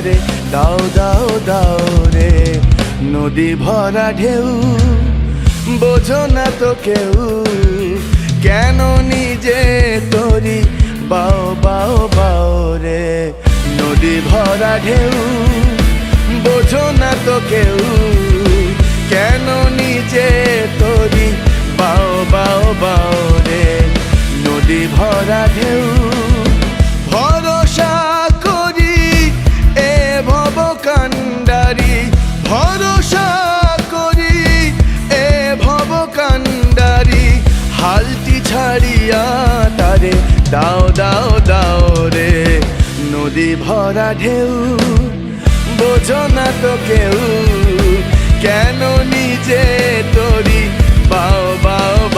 তারে দাও দাও দাও রে। নদী ভরা ঢেউ বোঝো না তো কেউ, কেন নিজে তরি বাও বাও বাও রে। নদী ভরা ঢেউ বোঝো না তো কেউ, কেন নিজে তরি বাও বাও বাও রে। নদী ভরা ঢেউ ভরসা করি এ ভব কান্ডারি, ভরসা করি এ ভব কান্ডারি। হালটি ছাড়িয়া তারে দাও দাও দাও রে। নদী ভরা ঢেউ বোঝো না তো কেউ, কেন নিজে তরি বাও বাও।